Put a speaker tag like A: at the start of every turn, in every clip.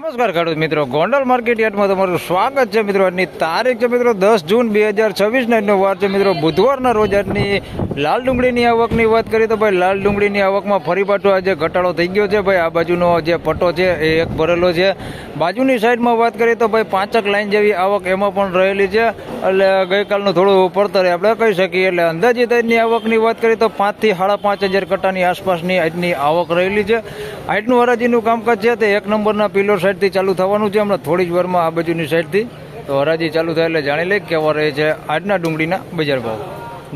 A: નમસ્કાર ખેડૂત મિત્રો, ગોંડલ માર્કેટ યાર્ડમાં તમારું સ્વાગત છે મિત્રો. આજની તારીખ છે મિત્રો 10 જૂન 2026 આજનો વાર છે મિત્રો બુધવારના રોજ. આજની લાલ ડુંગળીની આવકની વાત કરીએ તો ભાઈ લાલ ડુંગળીની આવકમાં ફરી પાછો આજે ઘટાડો થઈ ગયો છે ભાઈ. આ બાજુનો જે પટ્ટો છે એ એક ભરેલો છે. બાજુની સાઈડમાં વાત કરીએ તો ભાઈ 5 લાઈન જેવી આવક એમાં પણ રહેલી છે. એટલે ગઈકાલનું થોડું પડતર આપણે કહી શકીએ. એટલે અંદાજિત આજની આવકની વાત કરીએ તો 5 થી 5.5 હજાર કટ્ટાની આસપાસની આજની આવક રહેલી છે. આજનું હરાજીનું કામકાજ છે તે 1 નંબરના પિલર સાઈડથી ચાલુ થવાનું છે હમણાં થોડી જ વારમાં. આ બાજુની સાઈડથી તો હરાજી ચાલુ થાય એટલે જાણી લઈ કેવા રહે છે આજના ડુંગળીના બજાર ભાવ.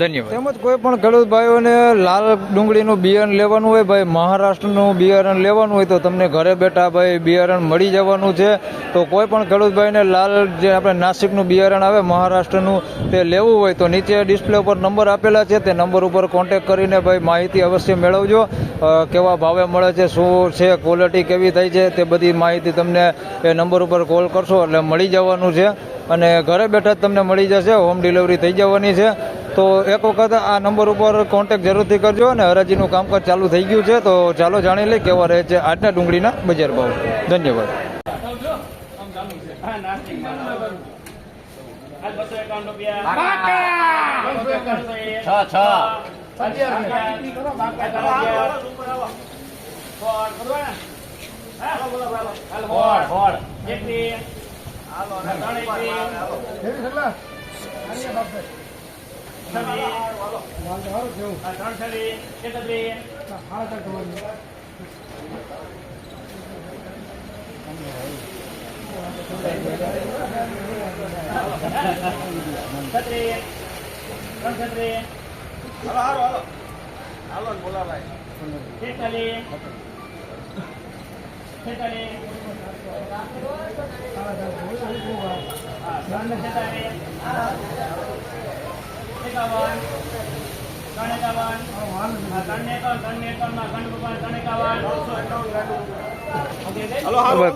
A: ધન્યવાદ. તેમજ કોઈ પણ ખેડૂત ભાઈઓને લાલ ડુંગળીનું બિયારણ લેવાનું હોય ભાઈ, મહારાષ્ટ્રનું બિયારણ લેવાનું હોય તો તમને ઘરે બેઠા ભાઈ બિયારણ મળી જવાનું છે. તો કોઈ પણ ખેડૂત ભાઈને લાલ જે આપણે નાસિકનું બિયારણ આવે મહારાષ્ટ્રનું તે લેવું હોય તો નીચે ડિસ્પ્લે ઉપર નંબર આપેલા છે, તે નંબર ઉપર કોન્ટેક કરીને ભાઈ માહિતી અવશ્ય મેળવજો. કેવા ભાવે મળે છે, શું છે, ક્વોલિટી કેવી થઈ છે, તે બધી માહિતી તમને એ નંબર ઉપર કોલ કરશો એટલે મળી જવાનું છે. અને ઘરે બેઠા જ તમને મળી જશે, હોમ ડિલિવરી થઈ જવાની છે. તો એક વખત આ નંબર ઉપર કોન્ટેક જરૂરથી કરજો. અને હરાજીનું કામકાજ ચાલુ થઈ ગયું છે તો ચાલો જાણી લઈ કેવા રહે છે આજના ડુંગળીના બજાર ભાવ. ધન્યવાદ.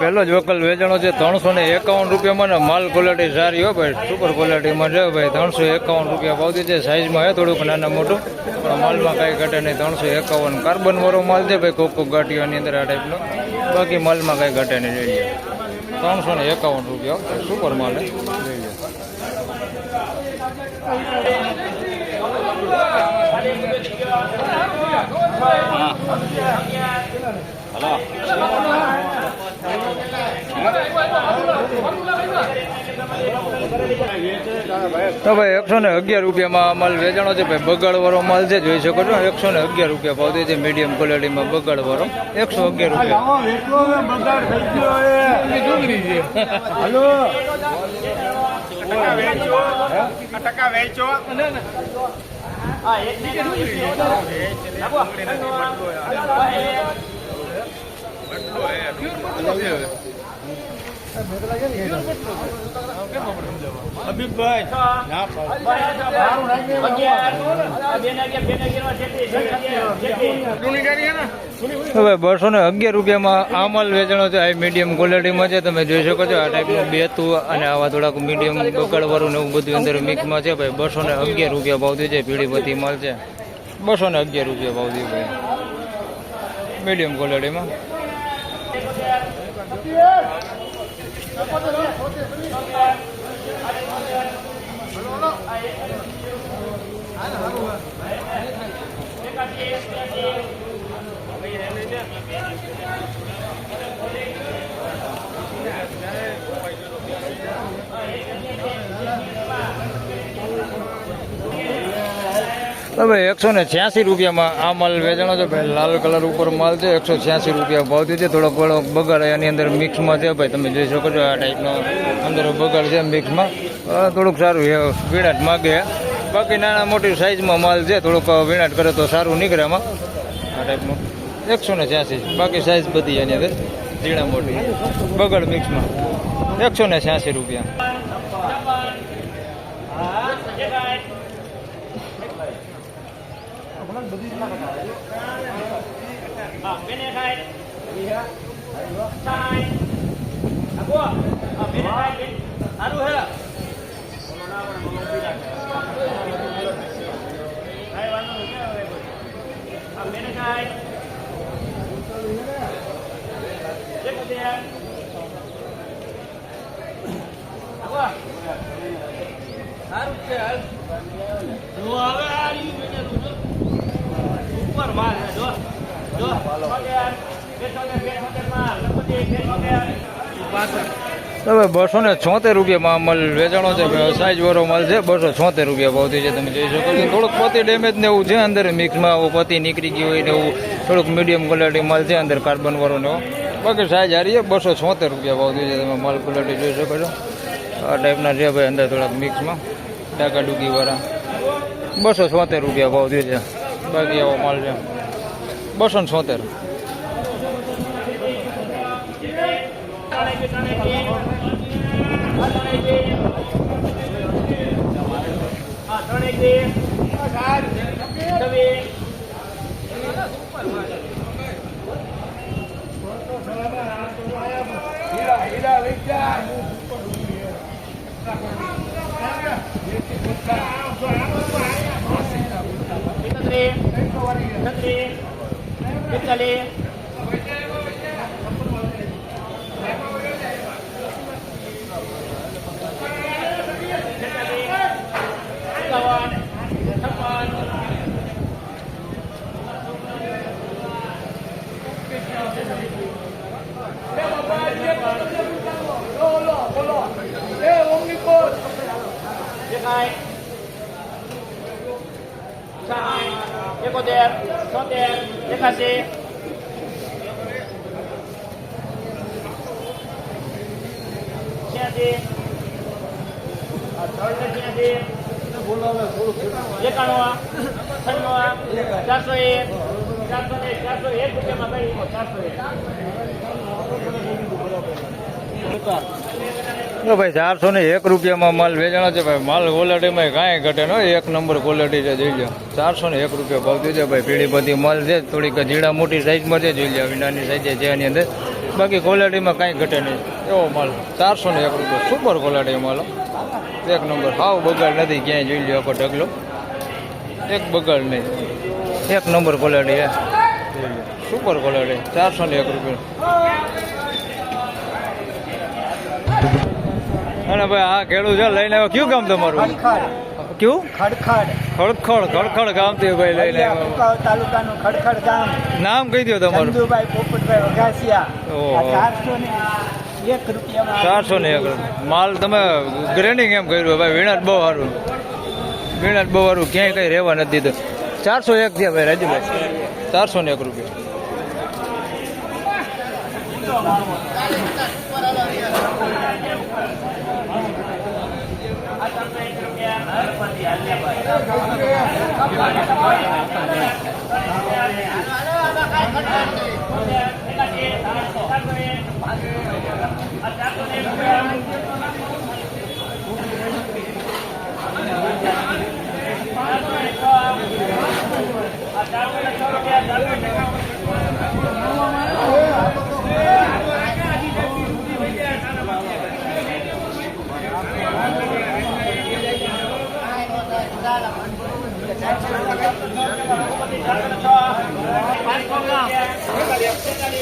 A: પહેલો જ વકલ વેચાણો છે 351 રૂપિયામાં ને માલ ક્વોલિટી સારી હોય ભાઈ, સુપર ક્વોલિટીમાં છે ભાઈ. 351 રૂપિયા ભાવતી છે. સાઇઝમાં હે થોડુંક નાના મોટું પણ માલમાં કાંઈ ઘટે નહીં. 351 કાર્બન વાળો માલ છે ભાઈ, કોક ગાંઠિયાની અંદર આ ટાઈપનો. બાકી માલમાં કાંઈ ઘટે નહીં. જોઈએ 351 રૂપિયા સુપર માલ લઈ લે. તો ભાઈ 111 રૂપિયામાં માલ વેચાણો છે ભાઈ. બગાડ વાળો માલ છે, જોઈ શકો છો. 111 રૂપિયા ભાવ છે મીડિયમ ક્વોલિટીમાં બગાડ વાળો. 111 હવે 211 રૂપિયામાં આ માલ વેચાણો છે. આ મીડિયમ ક્વોલિટીમાં છે, તમે જોઈ શકો છો. આ ટાઈપનું બેતું અને આવા થોડાક મીડિયમ બગાડવાળું ને એવું બધું અંદર મિક્સમાં છે ભાઈ. 211 રૂપિયા ભાવ છે. પીળીપતિ માલ છે. 211 રૂપિયા ભાવ છે ભાઈ મીડિયમ ક્વોલિટીમાં. હવે 186 રૂપિયામાં આ માલ વેચાણો છે ભાઈ. લાલ કલર ઉપર માલ છે. 186 રૂપિયા ભાવ છે. થોડોક ઘણો બગાડ એની અંદર મિક્સમાં છે ભાઈ, તમે જોઈ શકો છો. આ ટાઈપનો અંદર બગાડ છે મિક્સમાં. થોડુંક સારું વીણાટ માગે. બાકી નાના મોટી સાઈઝમાં માલ છે. થોડુંક વીણાટ કરે તો સારું નીકળે એમાં. આ ટાઈપનું 186. બાકી સાઈઝ બધી એની અંદર ઝીણા મોટી બગાડ મિક્સમાં 186 રૂપિયા. હવે 276 રૂપિયામાં માલ વેચાણો છે, સાઈઝ વાળો માલ છે. 276 રૂપિયા ભાવથી છે, તમે જોઈ શકો છો. થોડુંક પતિ ડેમેજ ને એવું છે અંદર મિક્સમાં, આવું પતિ નીકળી ગયું હોય ને એવું થોડુંક મીડિયમ ક્વોલિટી માલ છે અંદર, કાર્બન વાળો ને એવો. બાકી સાઈઝ હારી છે. 276 રૂપિયા ભાવથી છે, તમે માલ ક્વોલિટી જોઈ શકો છો. આ ટાઈપના છે ભાઈ અંદર થોડાક મિક્સમાં ડાકા ડુકી વાળા. 276 રૂપિયા ભાવથી છે. બાકી આવો માલ છે 276.
B: એકોતેર, છોતેર, એકાસી, છ્યાસી, 91, 96, 401 રૂપિયામાં કરી 401.
A: ભાઈ 401 રૂપિયામાં માલ વેચાણો છે ભાઈ. માલ ક્વોલિટીમાં કાંઈ ઘટે ન, એક નંબર ક્વોલિટી છે, જોઈ લો. 401 રૂપિયા ભાવથી છે ભાઈ. પીળી બધી માલ છે, થોડીક ઝીણા મોટી સાઈઝમાં છે, જોઈ લો. નાની સાઈઝ છે એની અંદર, બાકી ક્વોલિટીમાં કાંઈ ઘટે નહીં એવો માલ. 401 રૂપિયા સુપર ક્વોલિટી માલ, એક નંબર. હાવ બગાડ નથી ક્યાંય, જોઈ લો. આખો ઢગલો એક બગાડ નહીં, એક નંબર ક્વોલિટી છે, સુપર ક્વોલિટી. 401 રૂપિયા. અને ભાઈ આ ખેડૂત છે લઈને આવ્યો. કયું ગામ તમારું? કયું? ખડખડ ગામથી ભાઈ લઈને આવ્યો.
B: તાલુકાનું ખડખડ ગામ.
A: નામ કહી દો તમારું.
B: ચંદુભાઈ પોપટભાઈ વઘાસિયા.
A: 401 માલ તમે ગ્રેડિંગ એમ કર્યું ભાઈ. વીણાટ બહુ સારું, વીણાટ બહુ સારું, ક્યાંય કઈ રહેવા નથી દીધું. 401 થયા ભાઈ રાજુભાઈ. 401 રૂપિયા.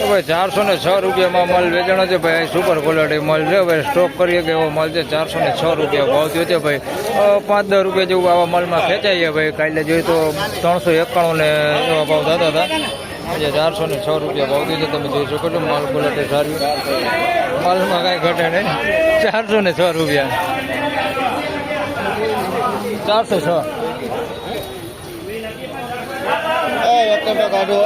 A: ભાઈ 406 રૂપિયામાં માલ વેચાણો છે ભાઈ. સુપર ક્વોલિટી માલ છે ભાઈ. સ્ટોક કરીએ કે એવો માલ છે. 406 રૂપિયા ભાવ થયો છે ભાઈ. 5-10 રૂપિયા જેવું આવા માલમાં ખેંચાય છે ભાઈ. કાલે જોઈએ તો 391 ને એવા ભાવ થતા હતા. આજે 406 રૂપિયા ભાવ થયો છે, તમે જોઈ શકો છો. માલ ક્વોલિટી સારી, માલમાં કાંઈ ઘટે નહીં. 406 રૂપિયા. 406. કાઢો.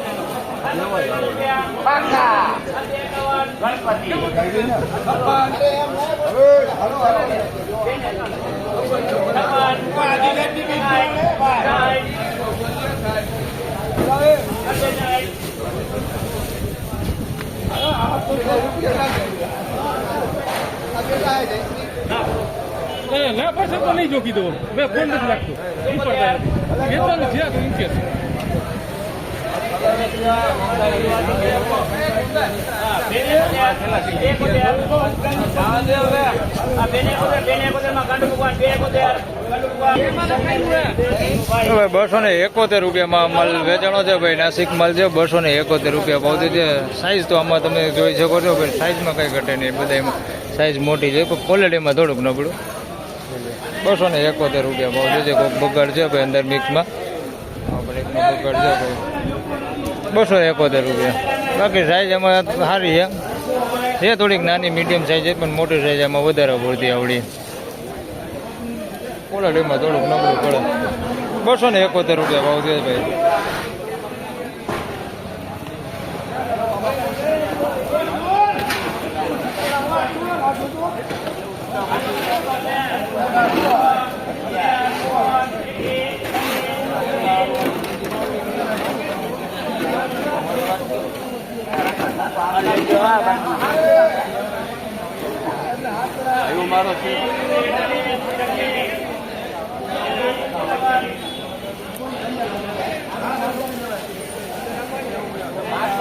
C: ના પૈસા તો નહીં જોકી દો, મેં ફોન નથી લાગતો.
A: ભાઈ 271 રૂપિયામાં માલ વેચાણો છે ભાઈ. નાસિક માલ છે. 271 રૂપિયા ભાવથી છે. સાઈઝ તો આમાં તમે જોઈ શકો છો ભાઈ. સાઈઝમાં કંઈ ઘટે નહીં, બધામાં સાઈઝ મોટી છે, પણ ક્વોલિટીમાં થોડુંક નબળું. 271 રૂપિયા ભાવ છે. કોઈક બગાડ છે ભાઈ અંદર મિક્સમાં, બ્રેકમાં બગાડ છે ભાઈ. 271 રૂપિયા. બાકી સાઈઝ એમાં સારી છે. છે થોડીક નાની મીડિયમ સાઈઝ છે પણ મોટી સાઈઝ એમાં વધારે પડતી આવડી ક્વોલિટીમાં થોડુંક નબળું પડે 271 રૂપિયા ભાવ દે ભાઈ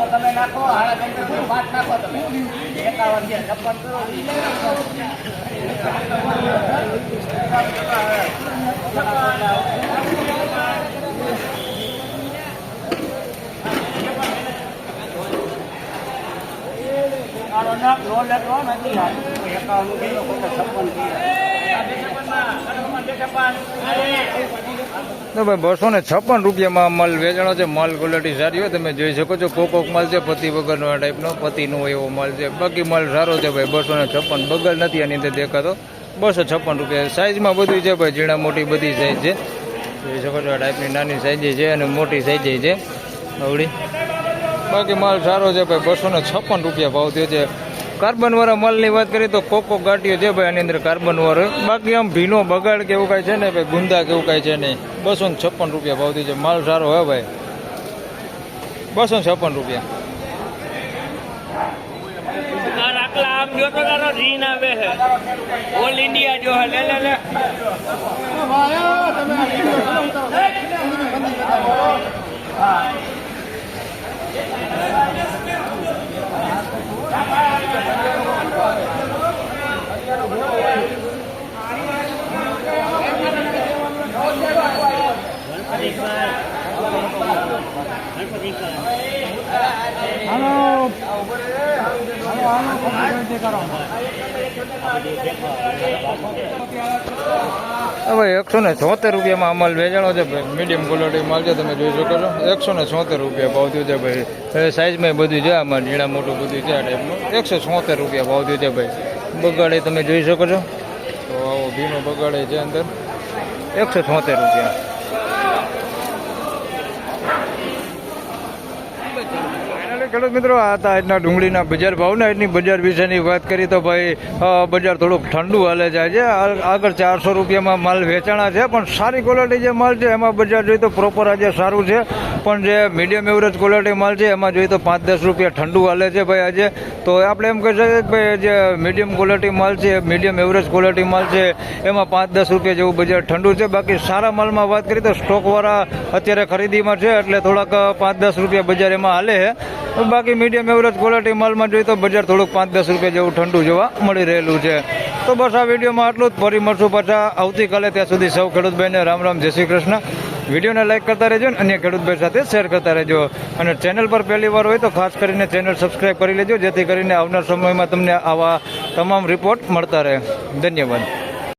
B: તમે નાખો 5 નાખો તમે 51 છે 56 કરો તો ભાઈ 256 રૂપિયામાં માલ વેચાણો છે માલ ક્વોલિટી સારી હોય તમે જોઈ શકો છો કોક માલ છે પતિ વગરનો આ ટાઈપનો પતિનો એવો માલ છે બાકી માલ સારો છે ભાઈ 256 બગલ નથી આની અંદર દેખાતો 256 રૂપિયા સાઈઝમાં બધું છે ભાઈ ઝીણા મોટી બધી સાઈઝ છે જોઈ શકો છો આ ટાઈપની નાની સાઈઝ છે અને મોટી સાઈઝ છે આવડી બાકી માલ સારો છે ભાઈ 256 રૂપિયા ભાવ થયો છે કાર્બન વાળા માલની વાત કરીએ તો કોકો ગાંઠીઓ છે ભાઈ આની અંદર કાર્બન વાળો બાકી આમ ભીનો બગાડ કે એવું કાંઈ છે ને ભાઈ ગુંદા કે એવું કાંઈ છે નહીં 256 રૂપિયા ભાવથી છે માલ સારો હે ભાઈ 256 રૂપિયા
D: આમ જો તો તારો રીન આવે છે ઓલ ઇન્ડિયા જો હે લે
A: હવે 176 રૂપિયામાં માલ વેચાણો છે ભાઈ મીડિયમ ક્વોલિટી માલ છે તમે જોઈ શકો છો 176 રૂપિયા ભાવ થયો છે ભાઈ હવે સાઈઝમાં બધું છે આમાં ઝીણા મોટું બધું છે આ ટાઈપનું 176 રૂપિયા ભાવ થયો છે ભાઈ બગાડે તમે જોઈ શકો છો તો આવો ભીનો બગાડે છે અંદર 176 રૂપિયા ખેડૂત મિત્રો આ હતા આજના ડુંગળીના બજાર ભાવના આજની બજાર વિશેની વાત કરી તો ભાઈ બજાર થોડુંક ઠંડુ હાલે જાય છે આગળ 400 રૂપિયામાં માલ વેચાણા છે પણ સારી ક્વોલિટી જે માલ છે એમાં બજાર જોઈએ તો પ્રોપર આજે સારું છે પણ જે મીડિયમ એવરેજ ક્વોલિટી માલ છે એમાં જોઈએ તો 5-10 રૂપિયા ઠંડુ હાલે છે ભાઈ આજે તો આપણે એમ કહી શકીએ કે ભાઈ જે મીડિયમ ક્વોલિટી માલ છે મીડિયમ એવરેજ ક્વોલિટી માલ છે એમાં 5-10 રૂપિયા જેવું બજાર ઠંડુ છે બાકી સારા માલમાં વાત કરીએ તો સ્ટોકવાળા અત્યારે ખરીદીમાં છે એટલે થોડાક 5-10 રૂપિયા બજાર એમાં હાલે છે બાકી મીડિયમ એવરેજ ક્વોલિટી માલમાં જોઈએ તો બજાર થોડુંક 5-10 રૂપિયા જેવું ઠંડુ જોવા મળી રહેલું છે તો બસ આ વિડીયોમાં આટલું જ ફરી મળશું પાછા આવતીકાલે ત્યાં સુધી સૌ ખેડૂતભાઈને રામ રામ જય શ્રી કૃષ્ણ વિડીયોને લાઈક કરતા રહેજો અને અન્ય ખેડૂતભાઈ સાથે શેર કરતા રહેજો અને ચેનલ પર પહેલી વાર હોય તો ખાસ કરીને ચેનલ સબસ્ક્રાઈબ કરી લેજો જેથી કરીને આવનાર સમયમાં તમને આવા તમામ રિપોર્ટ મળતા રહે ધન્યવાદ